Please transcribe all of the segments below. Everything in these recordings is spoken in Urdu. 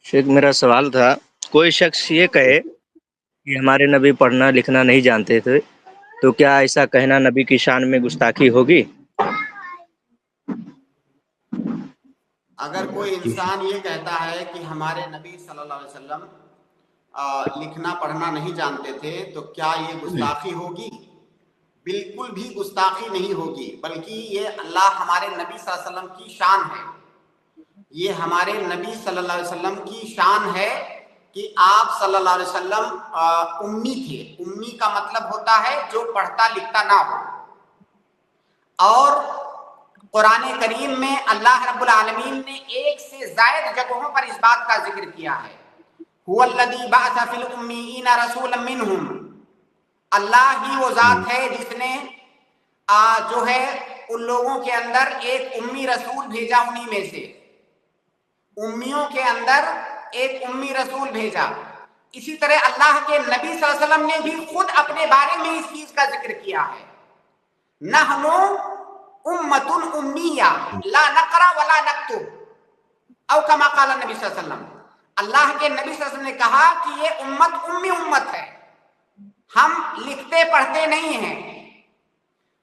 شیخ میرا سوال تھا، کوئی شخص یہ کہے کہ ہمارے نبی پڑھنا لکھنا نہیں جانتے تھے تو کیا ایسا کہنا نبی کی شان میں گستاخی ہوگی؟ اگر کوئی جی انسان یہ کہتا ہے کہ ہمارے نبی صلی اللہ علیہ وسلم لکھنا پڑھنا نہیں جانتے تھے تو کیا یہ گستاخی ہوگی؟ بالکل بھی گستاخی نہیں ہوگی، بلکہ یہ اللہ ہمارے نبی صلی اللہ علیہ وسلم کی شان ہے۔ یہ ہمارے نبی صلی اللہ علیہ وسلم کی شان ہے کہ آپ صلی اللہ علیہ وسلم امی تھے۔ امی کا مطلب ہوتا ہے جو پڑھتا لکھتا نہ ہو۔ اور قرآن کریم میں اللہ رب العالمین نے ایک سے زائد جگہوں پر اس بات کا ذکر کیا ہے۔ هو الذی بعث فی الامیین رسولا منہم، اللہ ہی وہ ذات ہے جس نے جو ہے ان لوگوں کے اندر ایک امی رسول بھیجا، انہی میں سے امیوں کے اندر ایک امی رسول بھیجا۔ اسی طرح اللہ کے نبی صلی اللہ علیہ وسلم نے بھی خود اپنے بارے میں اس چیز کا ذکر کیا ہے، نحن امۃ امیہ لا نقرأ ولا نکتب، او کما قال نبی صلی اللہ علیہ وسلم۔ اللہ کے نبی صلی اللہ علیہ وسلم نے کہا کہ یہ امت امی امت ہے، ہم لکھتے پڑھتے نہیں ہیں۔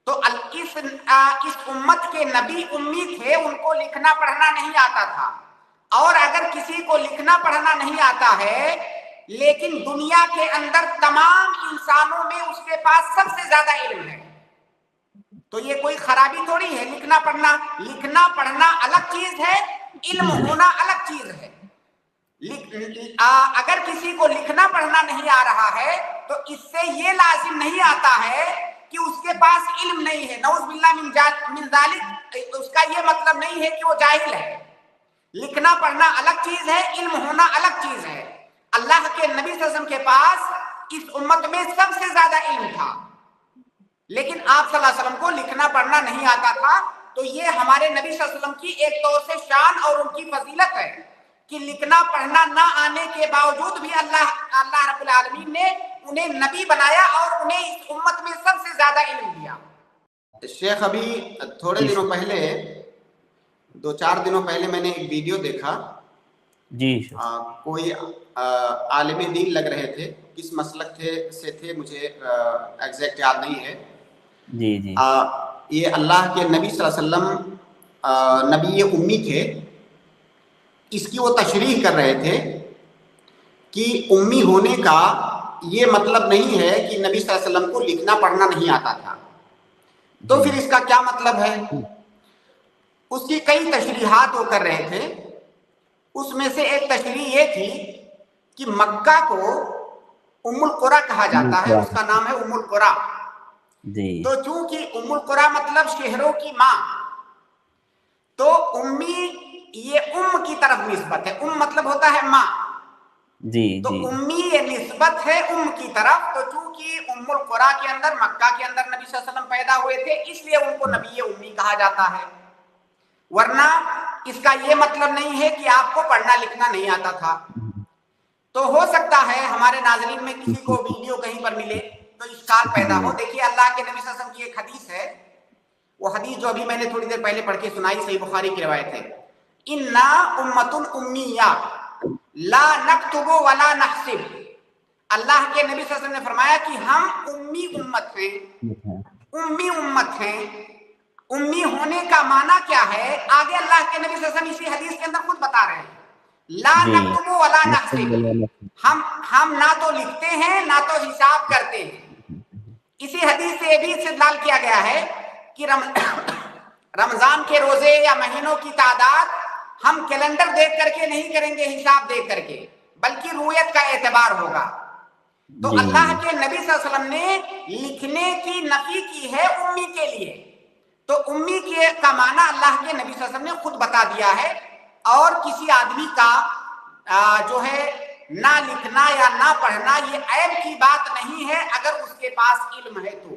تو اس امت کے نبی امی تھے، ان کو لکھنا پڑھنا نہیں آتا تھا۔ اور اگر کسی کو لکھنا پڑھنا نہیں آتا ہے لیکن دنیا کے اندر تمام انسانوں میں اس کے پاس سب سے زیادہ علم ہے، تو یہ کوئی خرابی تھوڑی ہے۔ لکھنا پڑھنا الگ چیز ہے، علم ہونا الگ چیز ہے۔ اگر کسی کو لکھنا پڑھنا نہیں آ رہا ہے تو اس سے یہ لازم نہیں آتا ہے کہ اس کے پاس علم نہیں ہے، نعوذ باللہ من ذالک۔ اس کا یہ مطلب نہیں ہے کہ وہ جاہل ہے۔ لکھنا پڑھنا الگ چیز ہے، علم ہونا الگ چیز ہے۔ اللہ کے نبی صلی اللہ علیہ وسلم کے پاس اس امت میں سب سے زیادہ علم تھا، لیکن آپ صلی اللہ علیہ وسلم کو لکھنا پڑھنا نہیں آتا تھا۔ تو یہ ہمارے نبی صلی اللہ علیہ وسلم کی ایک طور سے شان اور ان کی فضیلت ہے کہ لکھنا پڑھنا نہ آنے کے باوجود بھی اللہ رب العالمین نے انہیں نبی بنایا اور انہیں اس امت میں سب سے زیادہ علم دیا۔ شیخ ابھی تھوڑے دنوں پہلے، 2-4 دنوں پہلے میں نے ایک ویڈیو دیکھا، جی کوئی عالم دین لگ رہے تھے، کس مسلک سے تھے مجھے ایگزیکٹ یاد نہیں ہے۔ جی جی یہ اللہ کے نبی صلی اللہ علیہ وسلم نبی امی تھے، اس کی وہ تشریح کر رہے تھے کہ امی ہونے کا یہ مطلب نہیں ہے کہ نبی صلی اللہ علیہ وسلم کو لکھنا پڑھنا نہیں آتا تھا۔ تو پھر اس کا کیا مطلب ہے؟ اس کی کئی تشریحات وہ کر رہے تھے۔ اس میں سے ایک تشریح یہ تھی کہ مکہ کو ام القریٰ کہا جاتا ہے، اس کا نام ہے ام القریٰ۔ تو چونکہ ام القریٰ مطلب شہروں کی ماں، تو امی یہ کی طرف نسبت ہے۔ مطلب ہوتا ہے ماں، تو امی یہ نسبت ہے کی طرف۔ تو چونکہ ام القریٰ کے اندر، مکہ کے اندر نبی صلی اللہ علیہ وسلم پیدا ہوئے تھے، اس لیے ان کو نبی امی کہا جاتا ہے۔ ورنہ اس کا یہ مطلب نہیں ہے کہ آپ کو پڑھنا لکھنا نہیں آتا تھا۔ تو ہو سکتا ہے ہمارے ناظرین میں کسی کو ویڈیو کہیں پر ملے تو اشکال پیدا ہو۔ دیکھیے اللہ کے نبی صلی اللہ علیہ وسلم کی ایک حدیث ہے، وہ حدیث جو ابھی میں نے تھوڑی دیر پہلے پڑھ کے سنائی، صحیح بخاری کی روایت ہے، انا امۃ امیہ لا نکتب ولا نحسب۔ اللہ کے نبی صلی اللہ علیہ وسلم نے فرمایا کہ ہم امی امت ہیں، امی امت ہیں۔ امی ہونے کا معنی کیا ہے؟ آگے اللہ کے نبی صلی اللہ علیہ وسلم اسی حدیث کے اندر خود بتا رہے ہیں، لا نکتب ولا نحسب، ہم نہ تو لکھتے ہیں نہ تو حساب کرتے ہیں۔ اسی حدیث سے یہ بھی استدلال کیا گیا ہے کہ رمضان کے روزے یا مہینوں کی تعداد ہم کیلنڈر دیکھ کر کے نہیں کریں گے، حساب دیکھ کر کے، بلکہ رویت کا اعتبار ہوگا۔ تو اللہ کے نبی صلی اللہ علیہ وسلم نے لکھنے کی نفی کی ہے امی کے لیے، تو امی کا معنی اللہ کے نبی صلی اللہ علیہ وسلم نے خود بتا دیا ہے۔ اور کسی آدمی کا جو ہے نہ لکھنا یا نہ پڑھنا یہ عیب کی بات نہیں ہے اگر اس کے پاس علم ہے تو۔